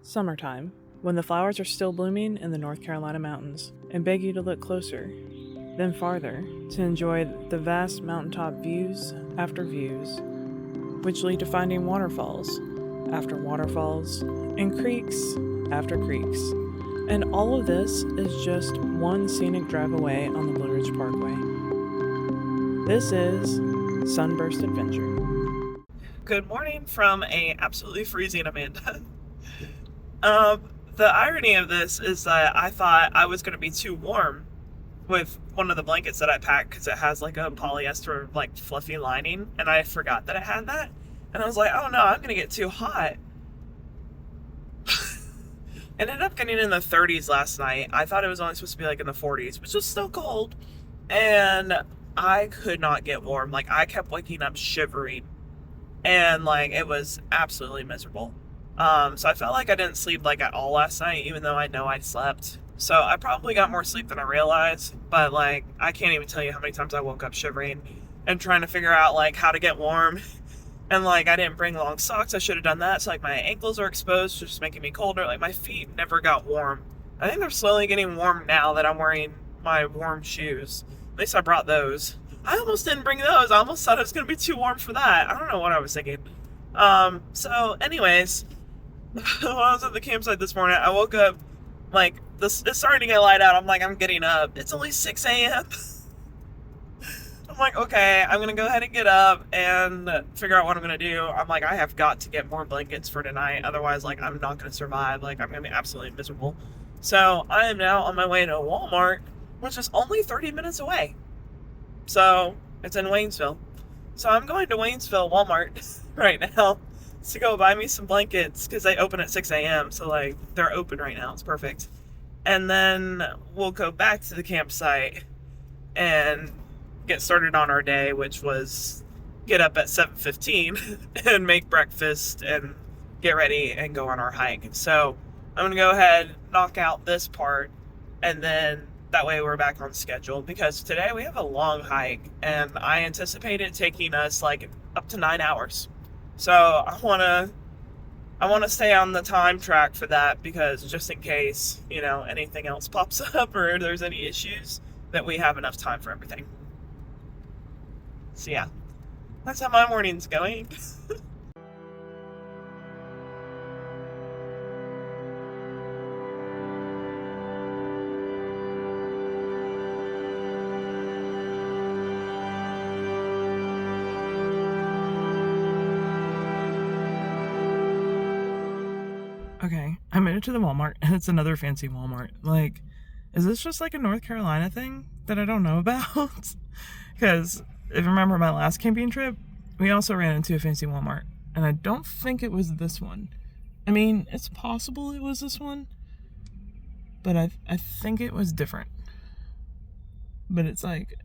Summertime, when the flowers are still blooming in the North Carolina mountains, and beg you to look closer, then farther, to enjoy the vast mountaintop views after views, which lead to finding waterfalls after waterfalls, and creeks after creeks. And all of this is just one scenic drive away on the Blue Ridge Parkway. This is Sunburst Adventure. Good morning from a absolutely freezing Amanda. The irony of this is that I thought I was going to be too warm with one of the blankets that I packed because it has like a polyester like fluffy lining, and I forgot that it had that. And I was like, oh no, I'm going to get too hot. Ended up getting in the 30s last night. I thought it was only supposed to be like in the 40s, which was still cold. And I could not get warm. Like, I kept waking up shivering. And like, it was absolutely miserable. So I felt like I didn't sleep like at all last night, even though I know I slept. So I probably got more sleep than I realized, but like, I can't even tell you how many times I woke up shivering and trying to figure out like how to get warm. And like, I didn't bring long socks. I should have done that. So like, my ankles are exposed, just making me colder. Like, my feet never got warm. I think they're slowly getting warm now that I'm wearing my warm shoes. At least I brought those. I almost didn't bring those. I almost thought it was going to be too warm for that. I don't know what I was thinking. So anyways, while I was at the campsite this morning, I woke up, like, it's starting to get light out. I'm like, I'm getting up. It's only 6 a.m. I'm like, okay, I'm going to go ahead and get up and figure out what I'm going to do. I'm like, I have got to get more blankets for tonight. Otherwise, like, I'm not going to survive. Like, I'm going to be absolutely miserable. So I am now on my way to Walmart, which is only 30 minutes away. So it's in Waynesville. So I'm going to Waynesville Walmart right now to go buy me some blankets because they open at 6 a.m. So like, they're open right now. It's perfect. And then we'll go back to the campsite and get started on our day, which was get up at 7:15 and make breakfast and get ready and go on our hike. So I'm going to go ahead, knock out this part, and then that way we're back on schedule, because today we have a long hike and I anticipate it taking us like up to 9 hours. So I want to stay on the time track for that, because just in case, you know, anything else pops up or there's any issues, that we have enough time for everything. So yeah, that's how my morning's going. Okay, I made it to the Walmart, and it's another fancy Walmart. Like, is this just like a North Carolina thing that I don't know about? Because if you remember my last camping trip, we also ran into a fancy Walmart, and I don't think it was this one. I mean, it's possible it was this one, but I think it was different. But it's like,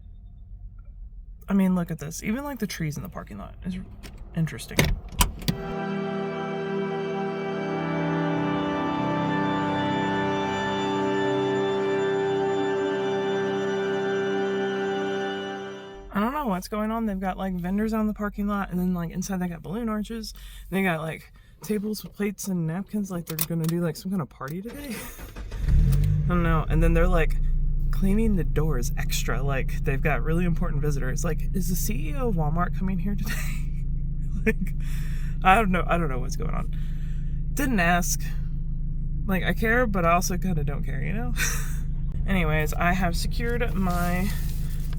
I mean, look at this. Even like the trees in the parking lot is interesting. I don't know what's going on. They've got like vendors out in the parking lot, and then like inside they got balloon arches. They got like tables with plates and napkins, like they're gonna do like some kind of party today. I don't know. And then they're like cleaning the doors extra, like they've got really important visitors. Like, is the CEO of Walmart coming here today? Like, I don't know what's going on. Didn't ask. Like, I care, but I also kind of don't care, you know? Anyways, I have secured my...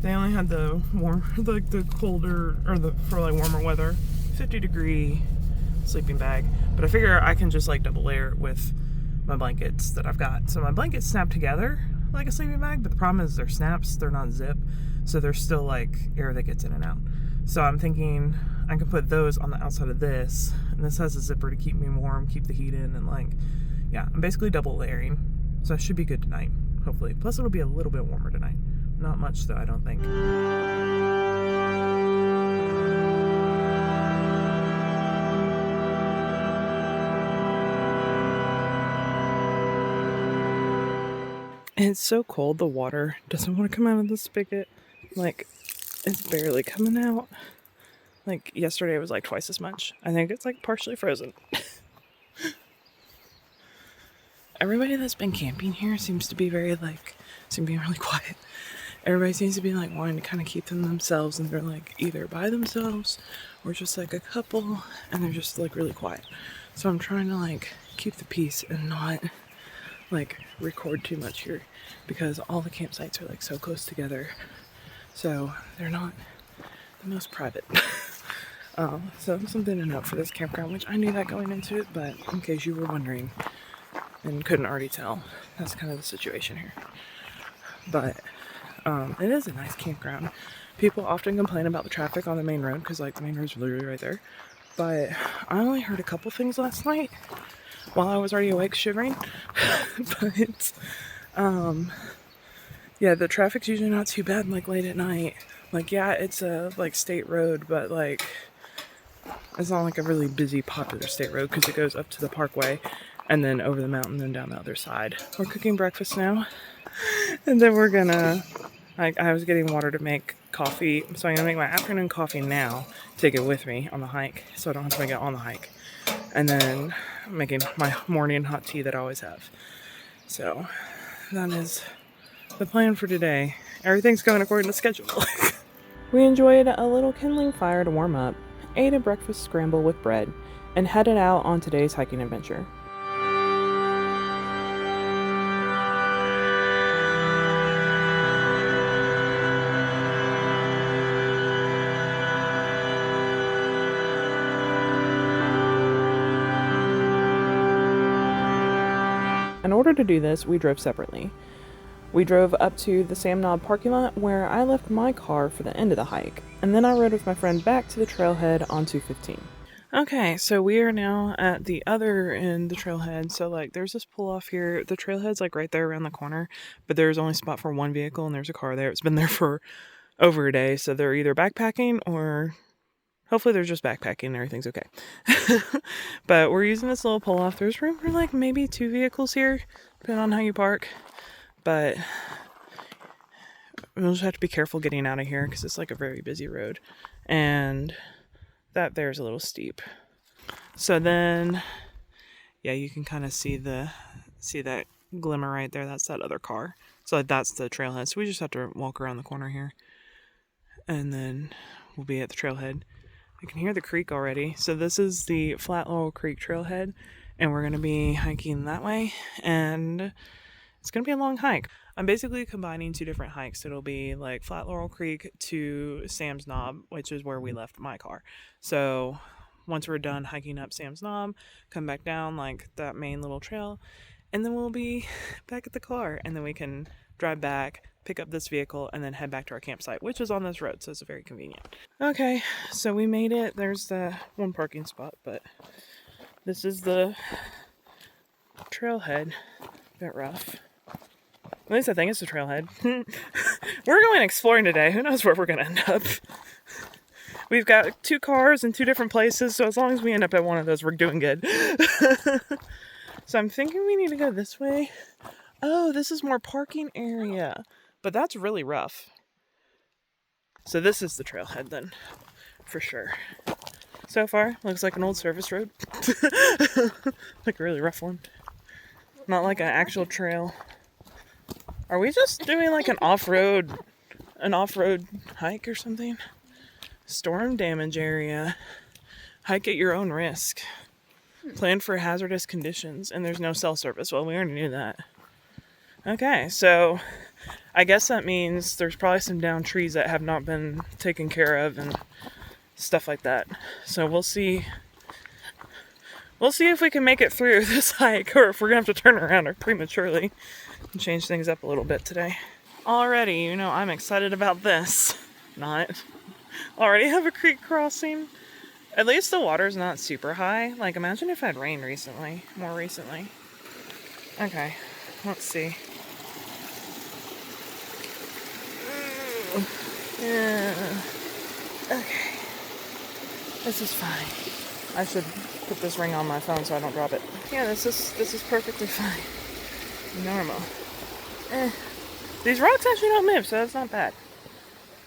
They only had the warm, like the colder, or the for like warmer weather, 50-degree sleeping bag. But I figure I can just like double layer it with my blankets that I've got. So my blankets snap together like a sleeping bag, but the problem is they're snaps, they're not zip. So there's still like air that gets in and out. So I'm thinking I can put those on the outside of this. And this has a zipper to keep me warm, keep the heat in, and like, yeah, I'm basically double layering. So I should be good tonight, hopefully. Plus it'll be a little bit warmer tonight. Not much though, I don't think. It's so cold, the water doesn't want to come out of the spigot. Like, it's barely coming out. Like, yesterday it was like twice as much. I think it's like partially frozen. everybody that's been camping here seems to be really quiet. Everybody seems to be like wanting to kind of keep them themselves, and they're like either by themselves or just like a couple, and they're just like really quiet. So I'm trying to like keep the peace and not like record too much here, because all the campsites are like so close together, so they're not the most private. So something to note for this campground, which I knew that going into it, but in case you were wondering and couldn't already tell, that's kind of the situation here. But it is a nice campground. People often complain about the traffic on the main road, because like the main road's literally right there. But I only heard a couple things last night while I was already awake shivering. But yeah, the traffic's usually not too bad like late at night. Like, yeah, it's a like state road, but like it's not like a really busy popular state road, because it goes up to the parkway and then over the mountain and down the other side. We're cooking breakfast now, and then we're gonna, like, I was getting water to make coffee, so I'm gonna make my afternoon coffee now, take it with me on the hike so I don't have to make it on the hike, and then I'm making my morning hot tea that I always have. So that is the plan for today. Everything's going according to schedule. We enjoyed a little kindling fire to warm up, ate a breakfast scramble with bread, and headed out on today's hiking adventure. In order to do this, we drove separately. We drove up to the Sam Knob parking lot where I left my car for the end of the hike, and then I rode with my friend back to the trailhead on 215. Okay, so we are now at the other end of the trailhead. So like there's this pull off here. The trailhead's like right there around the corner, but there's only spot for one vehicle and there's a car there. It's been there for over a day, so they're either backpacking or hopefully they're just backpacking and everything's okay. But we're using this little pull off. There's room for like maybe 2 vehicles here, depending on how you park. But we'll just have to be careful getting out of here because it's like a very busy road. And that there's a little steep. So then, yeah, you can kind of see that glimmer right there. That's that other car. So that's the trailhead. So we just have to walk around the corner here. And then we'll be at the trailhead. I can hear the creek already. So this is the Flat Laurel Creek Trailhead. And we're going to be hiking that way. And it's going to be a long hike. I'm basically combining 2 different hikes. It'll be like Flat Laurel Creek to Sam's Knob, which is where we left my car. So once we're done hiking up Sam's Knob, come back down like that main little trail, and then we'll be back at the car, and then we can drive back, pick up this vehicle, and then head back to our campsite, which is on this road, so it's very convenient. Okay, so we made it. There's the one parking spot, but this is the trailhead. A bit rough. At least I think it's a trailhead. We're going exploring today. Who knows where we're going to end up. We've got 2 cars in 2 different places, so as long as we end up at one of those, we're doing good. So I'm thinking we need to go this way. Oh, this is more parking area. But that's really rough. So this is the trailhead then, for sure. So far, looks like an old service road. Like a really rough one. Not like an actual trail. Are we just doing like an off-road hike or something? Storm damage area. Hike at your own risk. Plan for hazardous conditions. And there's no cell service. Well, we already knew that. Okay, so I guess that means there's probably some downed trees that have not been taken care of and stuff like that. So we'll see. We'll see if we can make it through this hike, or if we're going to have to turn around prematurely and change things up a little bit today. Already, you know, I'm excited about this. Not. Already have a creek crossing. At least the water's not super high. Like, imagine if it had rained more recently. Okay, let's see. Yeah. Okay. This is fine. I should put this ring on my phone so I don't drop it. Yeah, this is perfectly fine. Normal. These rocks actually don't move, so that's not bad.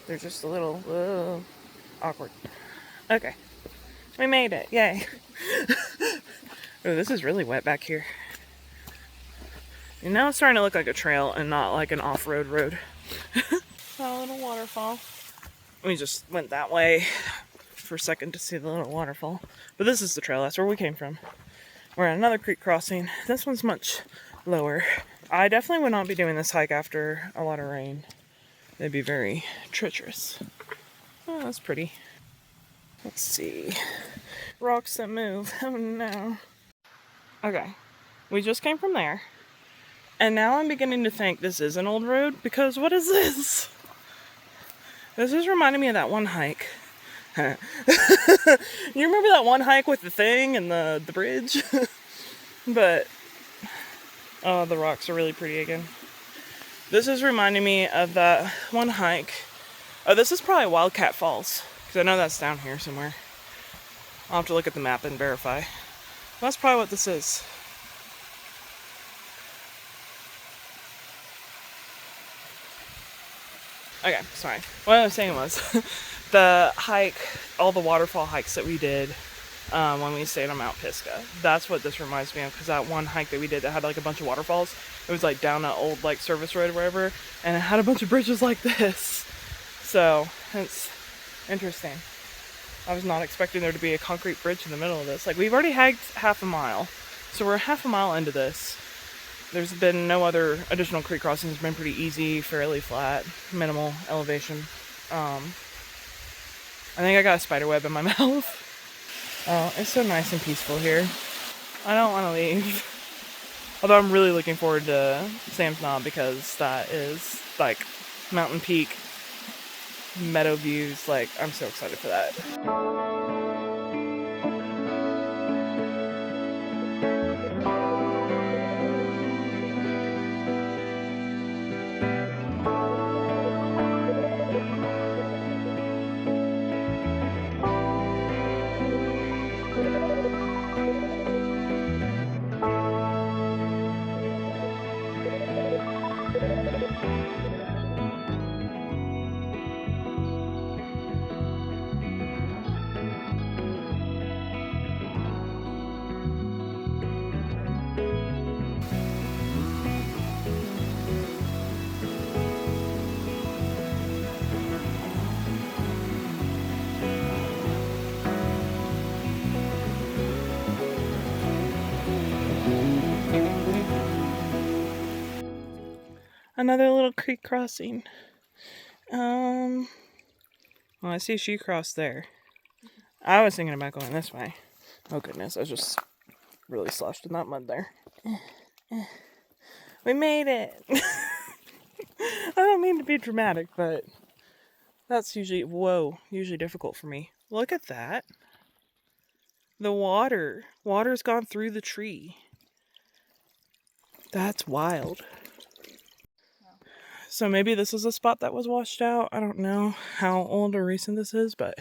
They're just a little awkward. Okay. We made it. Yay. Oh, this is really wet back here. And now it's starting to look like a trail and not like an off-road road. A little waterfall. We just went that way for a second to see the little waterfall. But this is the trail. That's where we came from. We're at another creek crossing. This one's much lower. I definitely would not be doing this hike after a lot of rain. It'd be very treacherous. Oh, that's pretty. Let's see. Rocks that move. Oh no. Okay. We just came from there. And now I'm beginning to think this is an old road because what is this? This is reminding me of that one hike. You remember that one hike with the thing and the bridge? But, oh, the rocks are really pretty again. This is reminding me of that one hike. Oh, this is probably Wildcat Falls, because I know that's down here somewhere. I'll have to look at the map and verify. That's probably what this is. Okay, sorry. What I was saying was, the hike, all the waterfall hikes that we did when we stayed on Mount Pisgah. That's what this reminds me of, because that one hike that we did that had like a bunch of waterfalls, it was like down an old like service road or wherever, and it had a bunch of bridges like this. So, it's interesting. I was not expecting there to be a concrete bridge in the middle of this. Like, we've already hiked half a mile, so we're half a mile into this. There's been no other additional creek crossings. It's been pretty easy, fairly flat, minimal elevation. I think I got a spider web in my mouth. Oh, it's so nice and peaceful here. I don't want to leave. Although I'm really looking forward to Sam's Knob because that is like mountain peak, meadow views. Like, I'm so excited for that. Another little creek crossing. Well, I see she crossed there. I was thinking about going this way. Oh goodness, I was just really sloshed in that mud there. We made it! I don't mean to be dramatic, but that's usually difficult for me. Look at that. The water's gone through the tree. That's wild. So maybe this is a spot that was washed out. I don't know how old or recent this is, but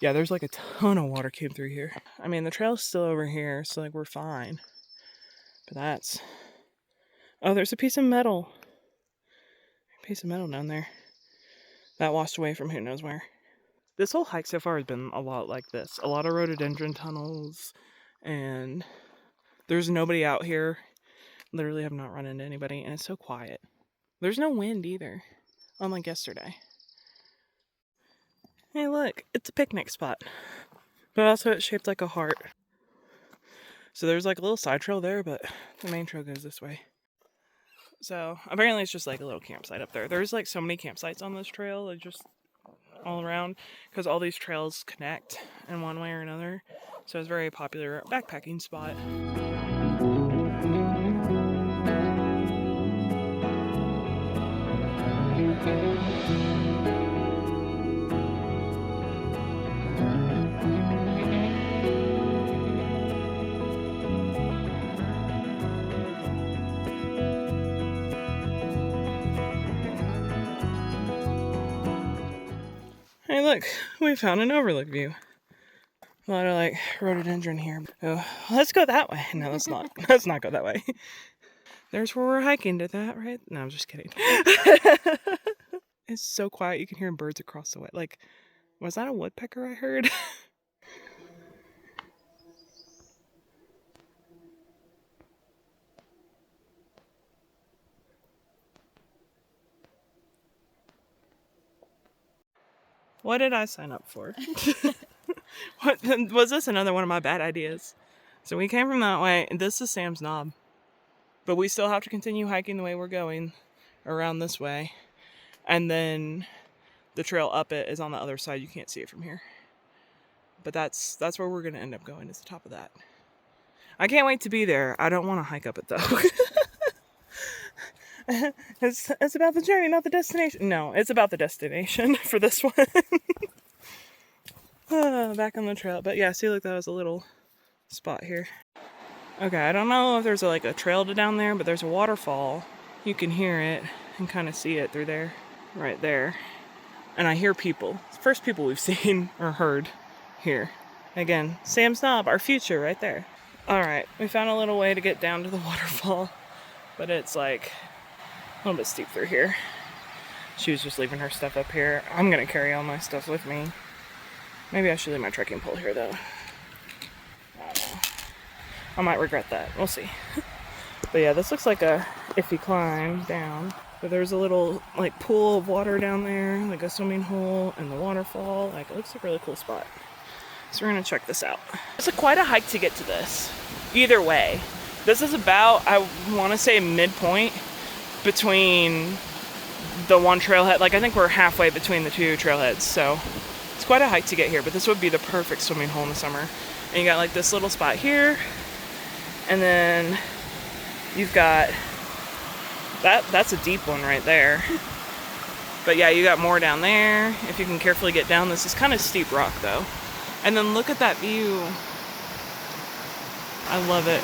yeah, there's like a ton of water came through here. I mean, the trail's still over here, so like we're fine. But that's... Oh, there's a piece of metal. A piece of metal down there. That washed away from who knows where. This whole hike so far has been a lot like this. A lot of rhododendron tunnels, and there's nobody out here. Literally have not run into anybody, and it's so quiet. There's no wind either, unlike yesterday. Hey look, it's a picnic spot. But also it's shaped like a heart. So there's like a little side trail there, but the main trail goes this way. So apparently it's just like a little campsite up there. There's like so many campsites on this trail, like just all around, because all these trails connect in one way or another. So it's a very popular backpacking spot. Hey look, we found an overlook view. A lot of like rhododendron here. Oh, let's go that way. No, let's not. Let's not go that way. There's where we're hiking. Did that right? No, I'm just kidding. It's so quiet. You can hear birds across the way. Like, was that a woodpecker I heard? What did I sign up for? What was this? Another one of my bad ideas. So we came from that way, and this is Sam's Knob. But we still have to continue hiking the way we're going around this way. And then the trail up it is on the other side. You can't see it from here. But that's where we're going to end up going, is the top of that. I can't wait to be there. I don't want to hike up it, though. It's about the journey, not the destination. No, it's about the destination for this one. Back on the trail. But yeah, see, look, that was a little spot here. Okay, I don't know if there's a trail to down there, but there's a waterfall. You can hear it and kind of see it through there, right there. And I hear people. It's the first people we've seen or heard here. Again, Sam's Knob, our future, right there. All right, we found a little way to get down to the waterfall, but it's like a little bit steep through here. She was just leaving her stuff up here. I'm gonna carry all my stuff with me. Maybe I should leave my trekking pole here, though. I don't know. I might regret that. We'll see. But yeah, this looks like a iffy climb down. But there's a little pool of water down there, like a swimming hole, and the waterfall. It looks like a really cool spot. So we're gonna check this out. It's quite a hike to get to this. Either way, this is about, I want to say, midpoint between the one trailhead. I think we're halfway between the two trailheads. So it's quite a hike to get here. But this would be the perfect swimming hole in the summer. And you got this little spot here, and then you've got that's a deep one right there. But yeah, you got more down there if you can carefully get down. This is kind of steep rock though. And then look at that view. I love it.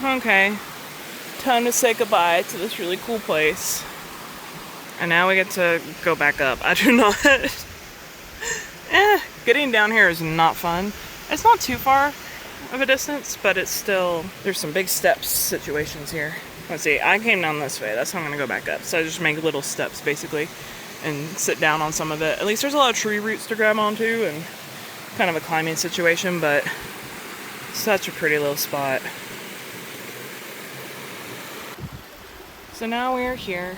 Okay, time to say goodbye to this really cool place. And now we get to go back up. I do not... getting down here is not fun. It's not too far of a distance, but it's still... There's some big steps situations here. Let's see, I came down this way. That's how I'm going to go back up. So I just make little steps, basically, and sit down on some of it. At least there's a lot of tree roots to grab onto, and kind of a climbing situation, but such a pretty little spot. So now we are here.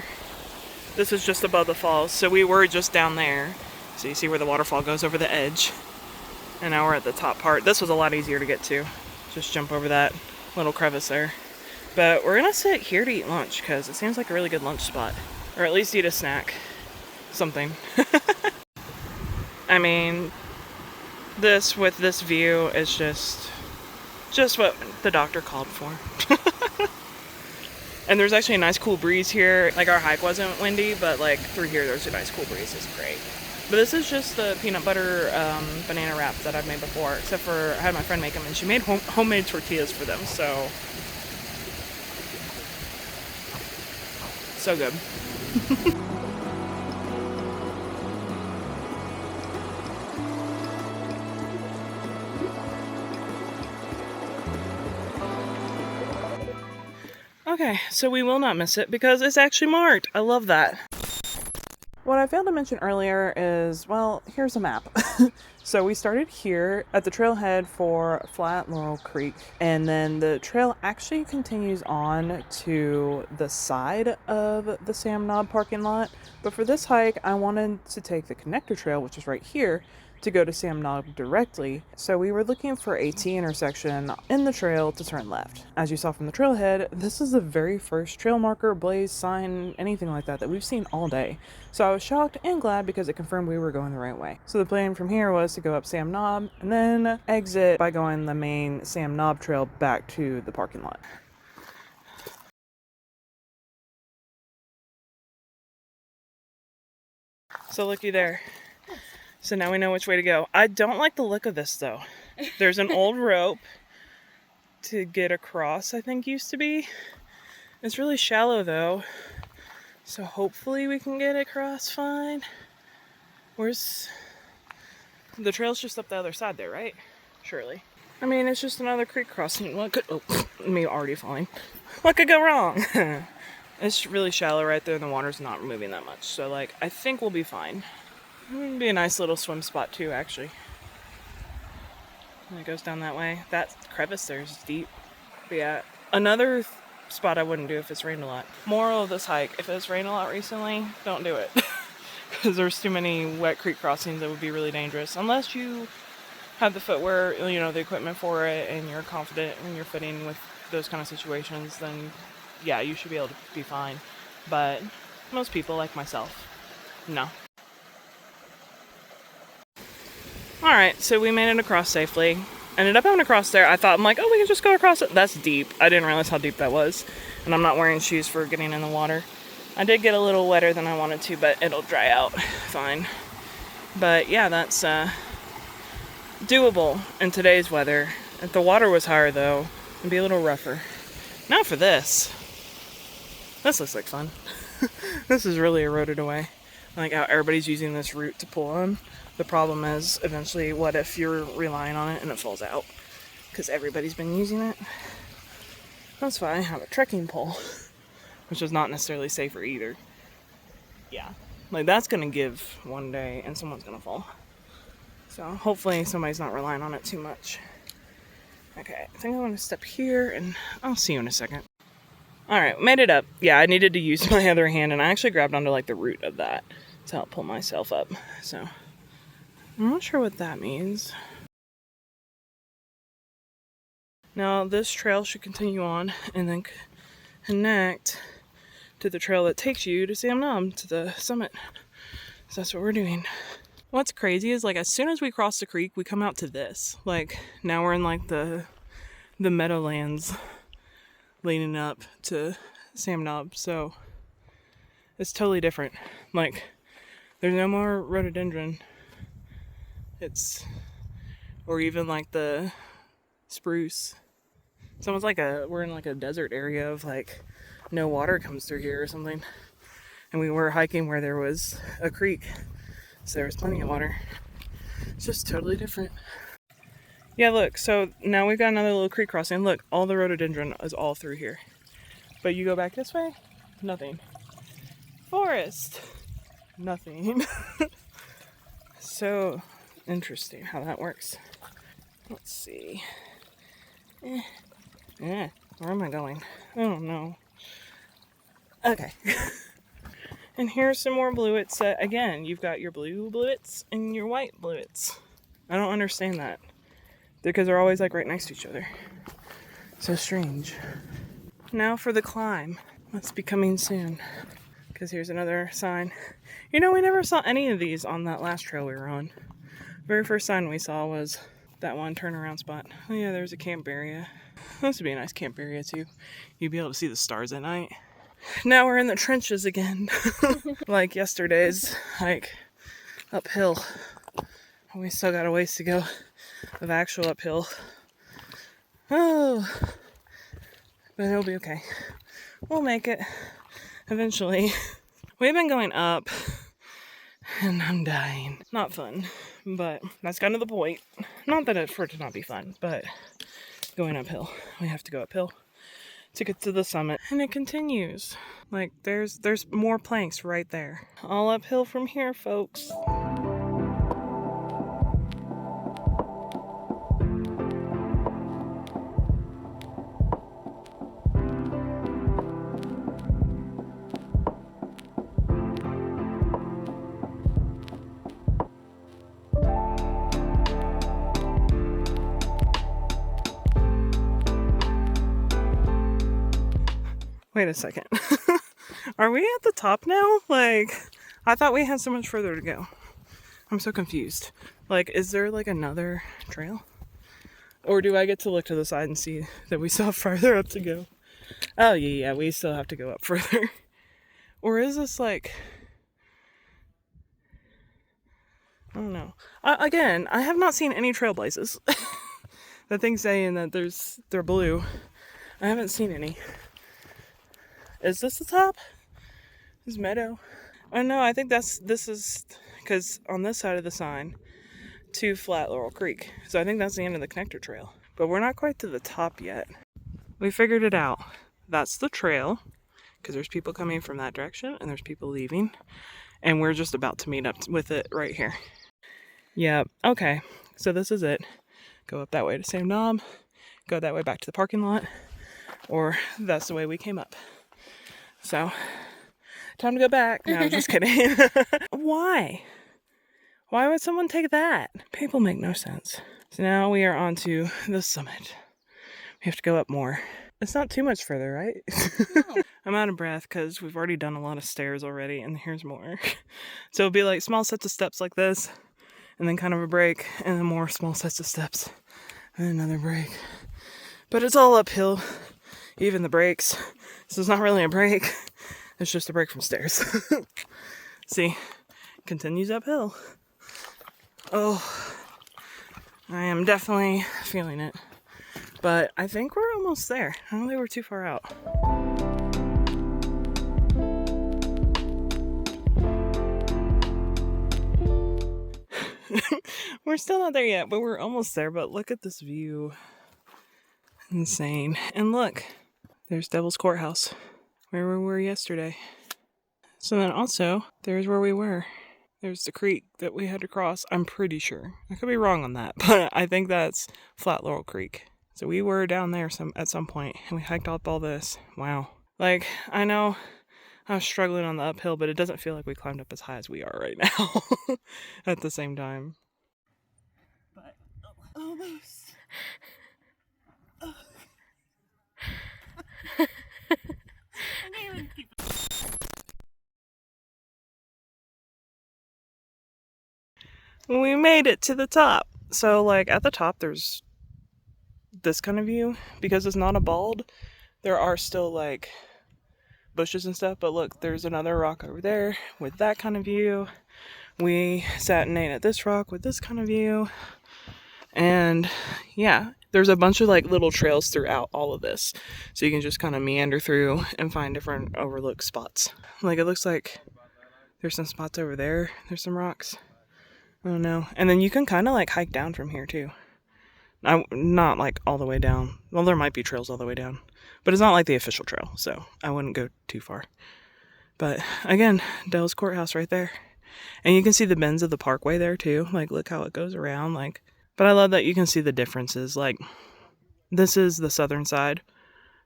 This is just above the falls. So we were just down there. So you see where the waterfall goes over the edge. And now we're at the top part. This was a lot easier to get to. Just jump over that little crevice there. But we're gonna sit here to eat lunch because it seems like a really good lunch spot. Or at least eat a snack. Something. I mean, this with this view is just what the doctor called for. And there's actually a nice cool breeze here. Our hike wasn't windy, but through here there's a nice cool breeze. It's great. But this is just the peanut butter banana wrap that I've made before, except for I had my friend make them, and she made homemade tortillas for them. So good. Okay, so we will not miss it because it's actually marked. I love that. What I failed to mention earlier is, well, here's a map. So we started here at the trailhead for Flat Laurel Creek, and then the trail actually continues on to the side of the Sam Knob parking lot. But for this hike, I wanted to take the connector trail, which is right here, to go to Sam Knob directly. So we were looking for a T intersection in the trail to turn left. As you saw from the trailhead, this is the very first trail marker, blaze, sign, anything like that we've seen all day. So I was shocked and glad because it confirmed we were going the right way. So the plan from here was to go up Sam Knob and then exit by going the main Sam Knob trail back to the parking lot. So looky there. So now we know which way to go. I don't like the look of this though. There's an old rope to get across, I think, used to be. It's really shallow though, so hopefully we can get across fine. Where's the trail's just up the other side there, right? Surely. I mean, it's just another creek crossing. What could, me already falling. What could go wrong? It's really shallow right there and the water's not moving that much. So like, I think we'll be fine. It'd be a nice little swim spot too, actually. And it goes down that way. That crevice there is deep. But yeah, another spot I wouldn't do if it's rained a lot. Moral of this hike, if it's rained a lot recently, don't do it. Because there's too many wet creek crossings that would be really dangerous. Unless you have the footwear, you know, the equipment for it, and you're confident in your footing with those kind of situations, then yeah, you should be able to be fine. But most people, like myself, no. Alright, so we made it across safely. Ended up having to cross there. I'm like, oh, we can just go across it. That's deep. I didn't realize how deep that was. And I'm not wearing shoes for getting in the water. I did get a little wetter than I wanted to, but it'll dry out fine. But yeah, that's doable in today's weather. If the water was higher though, it'd be a little rougher. Now for this. This looks like fun. This is really eroded away. I like how everybody's using this route to pull on. The problem is, eventually, what if you're relying on it and it falls out? Because everybody's been using it. That's why I have a trekking pole, which is not necessarily safer either. Yeah, like that's gonna give one day and someone's gonna fall. So hopefully somebody's not relying on it too much. Okay, I think I'm gonna step here and I'll see you in a second. Alright, made it up. Yeah, I needed to use my other hand and I actually grabbed onto like the root of that to help pull myself up. So I'm not sure what that means. Now this trail should continue on and then connect to the trail that takes you to Sam Knob, to the summit. So that's what we're doing. What's crazy is like as soon as we cross the creek, we come out to this. Like now we're in like the meadowlands leading up to Sam Knob. So it's totally different. Like there's no more rhododendron. Or even like the spruce. It's almost like we're in like a desert area of like no water comes through here or something. And we were hiking where there was a creek. So there was plenty of water. It's just totally different. Yeah, look, so now we've got another little creek crossing. Look, all the rhododendron is all through here. But you go back this way, nothing. Forest, nothing. So interesting how that works. Let's see. Where am I going? I don't know. Okay. And here's some more bluets. Again, you've got your blue bluets and your white bluets. I don't understand that. Because they're always like right next to each other. So strange. Now for the climb. Must be coming soon. Because here's another sign. You know, we never saw any of these on that last trail we were on. Very first sign we saw was that one turnaround spot. Oh yeah, there's a camp area. This would be a nice camp area too. You'd be able to see the stars at night. Now we're in the trenches again. Like yesterday's hike uphill. And we still got a ways to go of actual uphill. Oh, but it'll be okay. We'll make it eventually. We've been going up and I'm dying. Not fun, but that's kind of the point. Not that for it to not be fun, but going uphill. We have to go uphill to get to the summit. And it continues. Like there's more planks right there. All uphill from here, folks. Wait a second. Are we at the top now? Like, I thought we had so much further to go. I'm so confused. Like, is there like another trail? Or do I get to look to the side and see that we still have farther up to go? Oh yeah, we still have to go up further. Or is this like... I don't know. Again, I have not seen any trailblazes. The thing's saying that they're blue. I haven't seen any. Is this the top? This meadow? Oh no, I think this is because on this side of the sign to Flat Laurel Creek. So I think that's the end of the connector trail. But we're not quite to the top yet. We figured it out. That's the trail because there's people coming from that direction and there's people leaving. And we're just about to meet up with it right here. Yeah, okay. So this is it. Go up that way to Sam Knob. Go that way back to the parking lot. Or that's the way we came up. So, time to go back. No, I'm just kidding. Why? Why would someone take that? People make no sense. So now we are on to the summit. We have to go up more. It's not too much further, right? No. I'm out of breath because we've already done a lot of stairs already, and here's more. So it'll be like small sets of steps like this, and then kind of a break, and then more small sets of steps, and another break. But it's all uphill, even the breaks. So it's not really a break. It's just a break from stairs. See, continues uphill. Oh, I am definitely feeling it. But I think we're almost there. I don't think we're too far out. We're still not there yet, but we're almost there. But look at this view. Insane. And look, there's Devil's Courthouse, where we were yesterday. So then also, there's where we were. There's the creek that we had to cross, I'm pretty sure. I could be wrong on that, but I think that's Flat Laurel Creek. So we were down there at some point, and we hiked up all this. Wow. Like, I know I was struggling on the uphill, but it doesn't feel like we climbed up as high as we are right now at the same time. But almost. We made it to the top. So, like, at the top, there's this kind of view. Because it's not a bald, there are still, like, bushes and stuff. But look, there's another rock over there with that kind of view. We sat and ate at this rock with this kind of view. And, yeah, there's a bunch of, like, little trails throughout all of this. So you can just kind of meander through and find different overlook spots. Like, it looks like there's some spots over there. There's some rocks. I don't know. And then you can kind of like hike down from here too. Not like all the way down. Well, there might be trails all the way down, but it's not like the official trail, so I wouldn't go too far. But again, Devil's Courthouse right there. And you can see the bends of the parkway there too. Like, look how it goes around. Like, but I love that you can see the differences. Like, this is the southern side,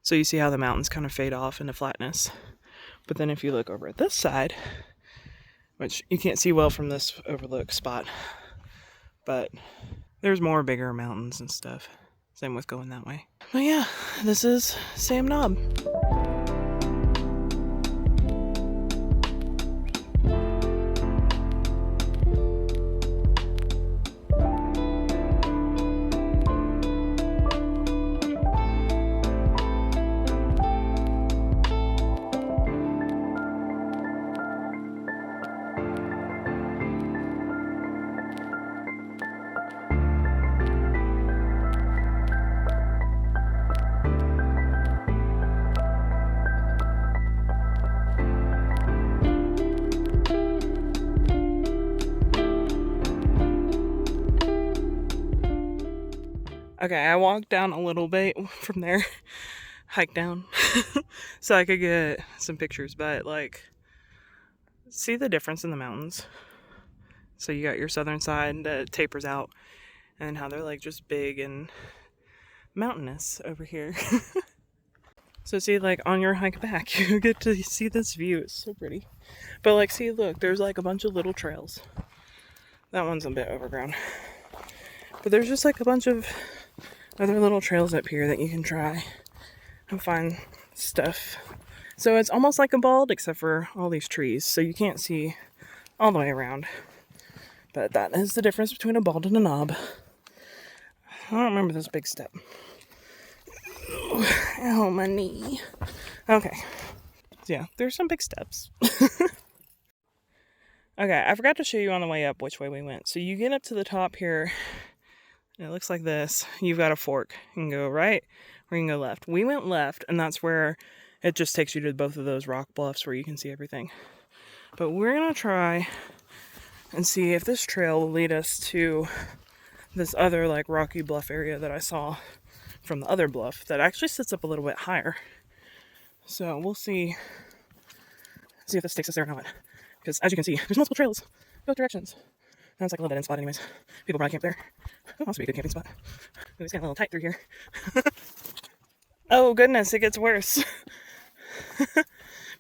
so you see how the mountains kind of fade off into flatness. But then if you look over at this side, which you can't see well from this overlook spot, but there's more bigger mountains and stuff. Same with going that way. But yeah, this is Sam Knob. Okay, I walked down a little bit from there, hiked down, so I could get some pictures, but like, see the difference in the mountains? So you got your southern side that tapers out, and how they're like just big and mountainous over here. So see, like on your hike back, you get to see this view. It's so pretty. But like, see, look, there's like a bunch of little trails. That one's a bit overgrown. But there's just like a bunch of other little trails up here that you can try and find stuff. So it's almost like a bald, except for all these trees. So you can't see all the way around. But that is the difference between a bald and a knob. I don't remember this big step. Oh, my knee. Okay. So yeah, there's some big steps. Okay, I forgot to show you on the way up which way we went. So you get up to the top here, And it looks like this. You've got a fork. You can go right or you can go left. We went left, and that's where it just takes you to both of those rock bluffs where you can see everything. But we're going to try and see if this trail will lead us to this other like rocky bluff area that I saw from the other bluff that actually sits up a little bit higher. So we'll see if this takes us there or not. Because as you can see, there's multiple trails, both directions. That's like a little dead end spot anyways. People probably camp there. It'll also be a good camping spot. It's getting a little tight through here. Oh goodness, it gets worse.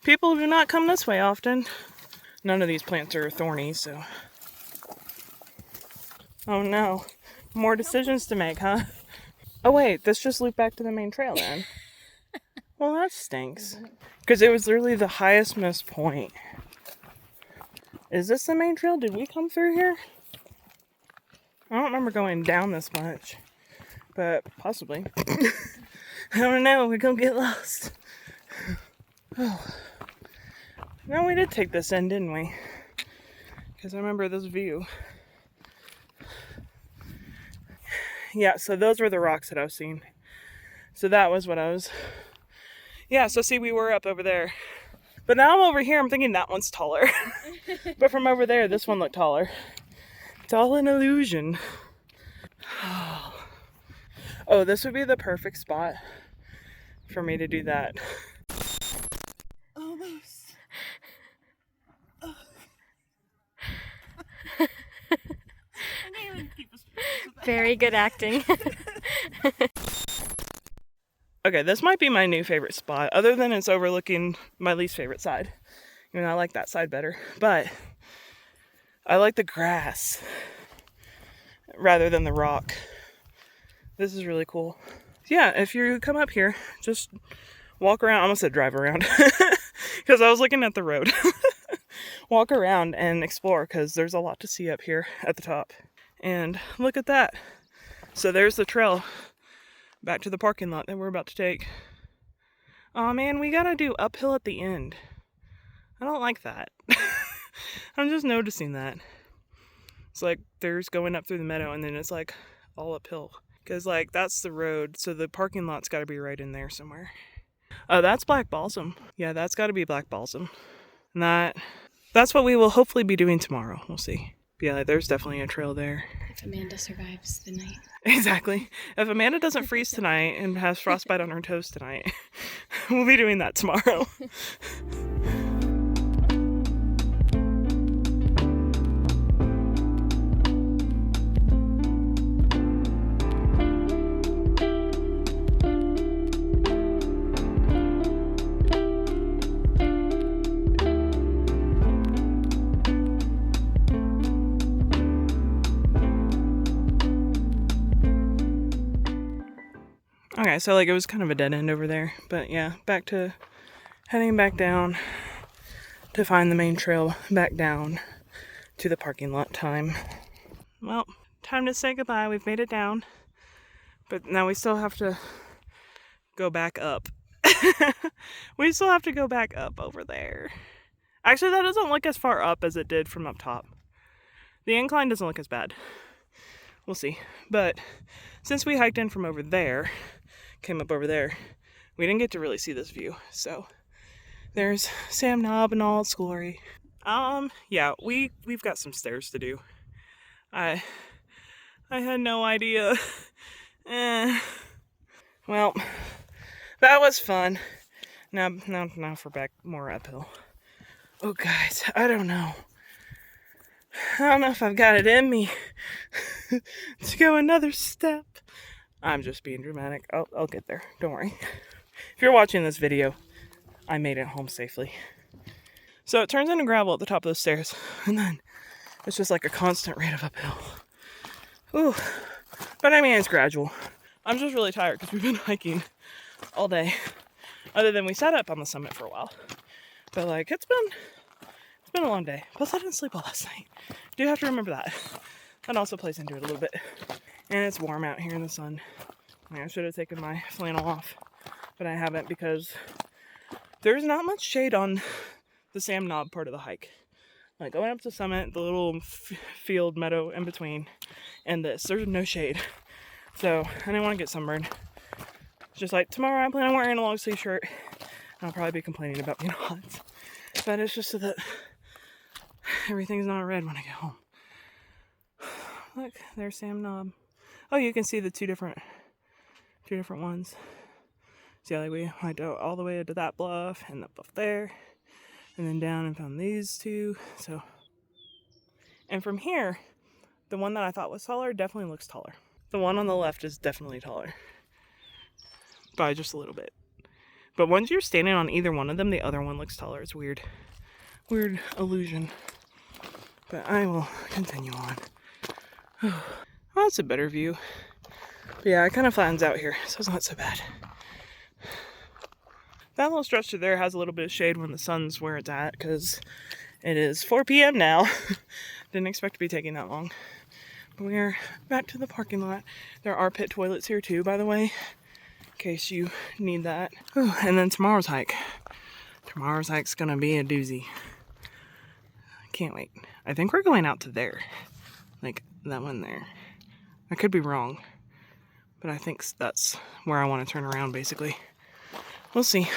People do not come this way often. None of these plants are thorny, so. Oh no. More decisions to make, huh? Oh wait, this just looped back to the main trail then. Well, that stinks. Because it was literally the highest missed point. Is this the main trail? Did we come through here? I don't remember going down this much. But possibly. I don't know, we're gonna get lost. Oh. No, we did take this in, didn't we? Because I remember this view. Yeah, so those were the rocks that I was seeing. So that was what I was... Yeah, so see, we were up over there. But now I'm over here, I'm thinking that one's taller. But from over there, this one looked taller. It's all an illusion. Oh, this would be the perfect spot for me to do that. Almost. Oh. Very good acting. Okay, this might be my new favorite spot, other than it's overlooking my least favorite side. You know, I like that side better, but I like the grass rather than the rock. This is really cool. Yeah, if you come up here, just walk around. I almost said drive around because I was looking at the road. Walk around and explore because there's a lot to see up here at the top. And look at that. So there's the trail back to the parking lot that we're about to take. Aw man, we gotta do uphill at the end. I don't like that. I'm just noticing that. It's like there's going up through the meadow and then it's like all uphill. Because like that's the road, so the parking lot's gotta be right in there somewhere. Oh, that's black balsam. Yeah, that's gotta be black balsam. And that's what we will hopefully be doing tomorrow. We'll see. But yeah, there's definitely a trail there. If Amanda survives the night. Exactly. If Amanda doesn't freeze tonight and has frostbite on her toes tonight, we'll be doing that tomorrow. Okay, so like it was kind of a dead end over there, but yeah, heading back down to find the main trail back down to the parking lot time. Well, time to say goodbye. We've made it down, but now we still have to go back up. We still have to go back up over there. Actually, that doesn't look as far up as it did from up top. The incline doesn't look as bad. We'll see. But since we hiked in from over there, came up over there, we didn't get to really see this view. So there's Sam Knob in all its glory. Yeah, we've got some stairs to do. I had no idea. Well, that was fun. Now for back more uphill. Oh guys, I don't know if I've got it in me to go another step. I'm just being dramatic. I'll get there. Don't worry. If you're watching this video, I made it home safely. So it turns into gravel at the top of those stairs, and then it's just like a constant rate of uphill. Ooh. But I mean, it's gradual. I'm just really tired because we've been hiking all day. Other than we sat up on the summit for a while. But like, it's been a long day. Plus I didn't sleep well last night. Do have to remember that. That also plays into it a little bit. And it's warm out here in the sun. I should have taken my flannel off, but I haven't because there's not much shade on the Sam Knob part of the hike. Like going up to the summit, the little field meadow in between, and there's no shade. So I didn't want to get sunburned. Just like tomorrow I plan on wearing a long sleeve shirt. I'll probably be complaining about being hot. But it's just so that everything's not red when I get home. Look, there's Sam Knob. Oh, you can see the two different ones. See, like we went all the way to that bluff and up there, and then down and found these two. So, and from here, the one that I thought was taller definitely looks taller. The one on the left is definitely taller by just a little bit. But once you're standing on either one of them, the other one looks taller. It's weird illusion. But I will continue on. Oh, that's a better view. But yeah, it kind of flattens out here, so it's not so bad. That little stretch through there has a little bit of shade when the sun's where it's at, because it is 4 p.m. now. Didn't expect to be taking that long. But we are back to the parking lot. There are pit toilets here too, by the way, in case you need that. Ooh, and then tomorrow's hike. Tomorrow's hike's gonna be a doozy. Can't wait. I think we're going out to there. Like that one there. I could be wrong, but I think that's where I want to turn around basically. We'll see.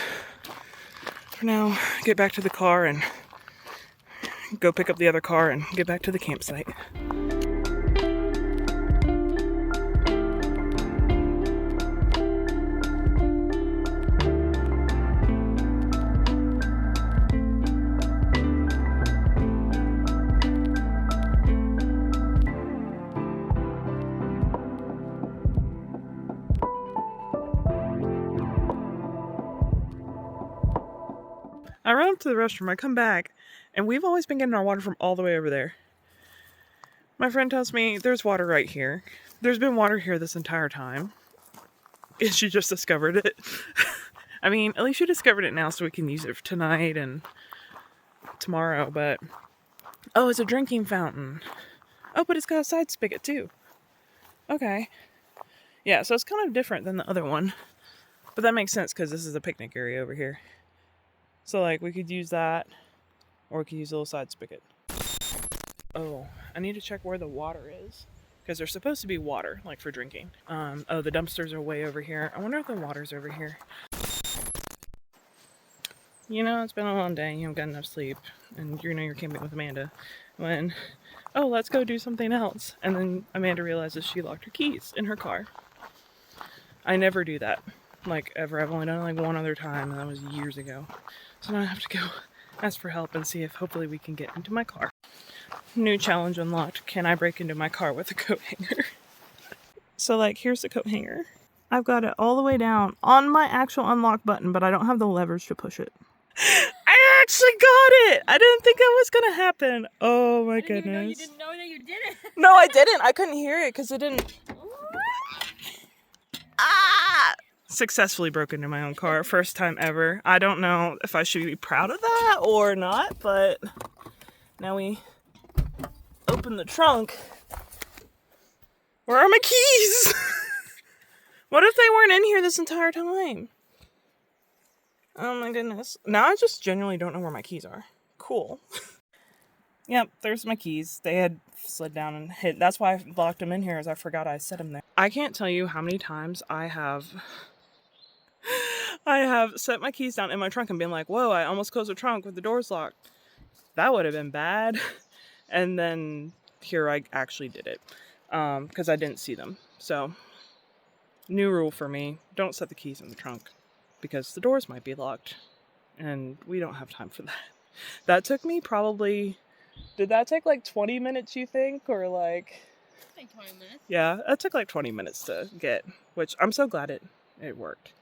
For now, get back to the car and go pick up the other car and get back to the campsite. I run up to the restroom, I come back, and we've always been getting our water from all the way over there. My friend tells me there's water right here. There's been water here this entire time. And she just discovered it. I mean, at least she discovered it now so we can use it for tonight and tomorrow, but... Oh, it's a drinking fountain. Oh, but it's got a side spigot too. Okay. Yeah, so it's kind of different than the other one. But that makes sense because this is a picnic area over here. So, like, we could use that, or we could use a little side spigot. Oh, I need to check where the water is, because there's supposed to be water, like, for drinking. Oh, the dumpsters are way over here. I wonder if the water's over here. You know, it's been a long day, you haven't got enough sleep, and you know you're camping with Amanda, when, oh, let's go do something else. And then Amanda realizes she locked her keys in her car. I never do that, like, ever. I've only done it, like, one other time, and that was years ago. So now I have to go ask for help and see if hopefully we can get into my car. New challenge unlocked. Can I break into my car with a coat hanger? So, like, here's the coat hanger. I've got it all the way down on my actual unlock button, but I don't have the levers to push it. I actually got it! I didn't think that was gonna happen. Oh my goodness. You didn't know that you did it. No, I didn't. I couldn't hear it because it didn't. Ah! Successfully broke into my own car. First time ever. I don't know if I should be proud of that or not, but now we open the trunk. Where are my keys? What if they weren't in here this entire time? Oh my goodness. Now I just genuinely don't know where my keys are. Cool. Yep, there's my keys. They had slid down and hit. That's why I locked them in here, as I forgot I set them there. I can't tell you how many times I have set my keys down in my trunk and been like, whoa, I almost closed the trunk with the doors locked. That would have been bad. And then here I actually did it because I didn't see them. So, new rule for me, don't set the keys in the trunk because the doors might be locked and we don't have time for that. That took me probably, did that take like 20 minutes you think, or like? I think 20 minutes. Yeah, it took like 20 minutes to get, which I'm so glad it worked.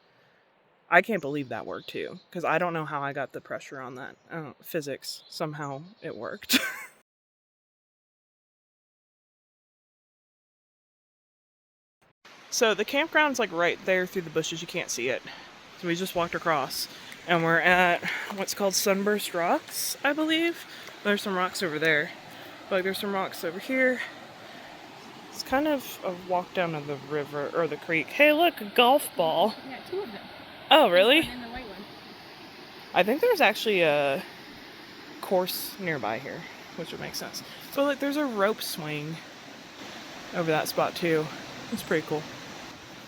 I can't believe that worked too, because I don't know how I got the pressure on that. Physics, somehow it worked. So the campground's like right there through the bushes, you can't see it. So we just walked across and we're at what's called Sunburst Rocks, I believe. There's some rocks over there. Like there's some rocks over here. It's kind of a walk down to the river or the creek. Hey look, a golf ball. Yeah, 2 of them. Oh really? And the white one. I think there's actually a course nearby here, which would make sense. So like there's a rope swing over that spot too. It's pretty cool.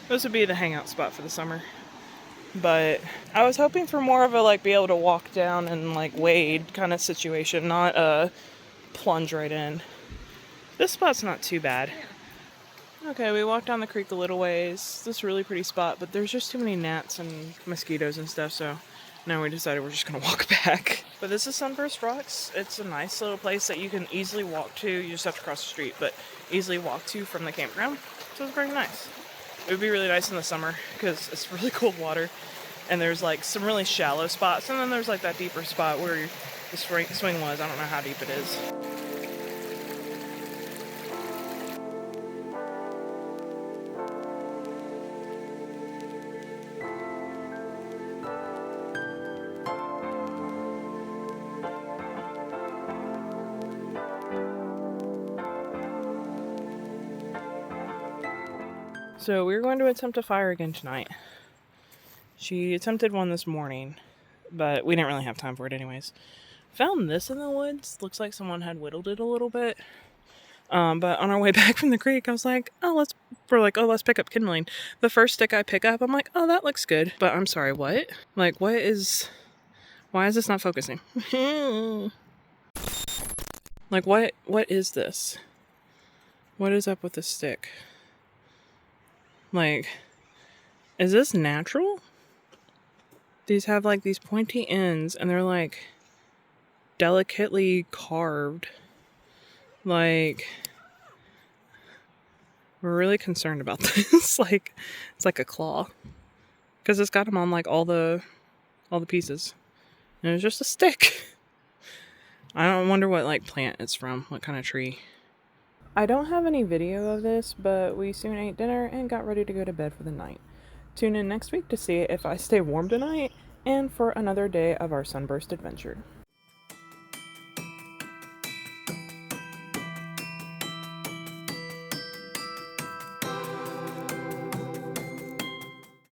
This would be the hangout spot for the summer. But I was hoping for more of a like be able to walk down and like wade kind of situation, not a plunge right in. This spot's not too bad. Okay, we walked down the creek a little ways. This is a really pretty spot, but there's just too many gnats and mosquitoes and stuff, so now we decided we're just gonna walk back. But this is Sunburst Rocks. It's a nice little place that you can easily walk to. You just have to cross the street, but easily walk to from the campground. So it's very nice. It would be really nice in the summer because it's really cold water, and there's like some really shallow spots, and then there's like that deeper spot where the swing was. I don't know how deep it is. So we're going to attempt a fire again tonight. She attempted one this morning, but we didn't really have time for it anyways. Found this in the woods. Looks like someone had whittled it a little bit. But on our way back from the creek, I was like, let's pick up kindling. The first stick I pick up, I'm like, oh, that looks good. But I'm sorry, what? Like, why is this not focusing? Like, what is this? What is up with this stick? Like, is this natural? These have like these pointy ends and they're like delicately carved. Like, we're really concerned about this. Like, it's like a claw. Because it's got them on like all the pieces. And it's just a stick. I don't wonder what like plant it's from. What kind of tree. I don't have any video of this, but we soon ate dinner and got ready to go to bed for the night. Tune in next week to see if I stay warm tonight and for another day of our Sunburst Adventure.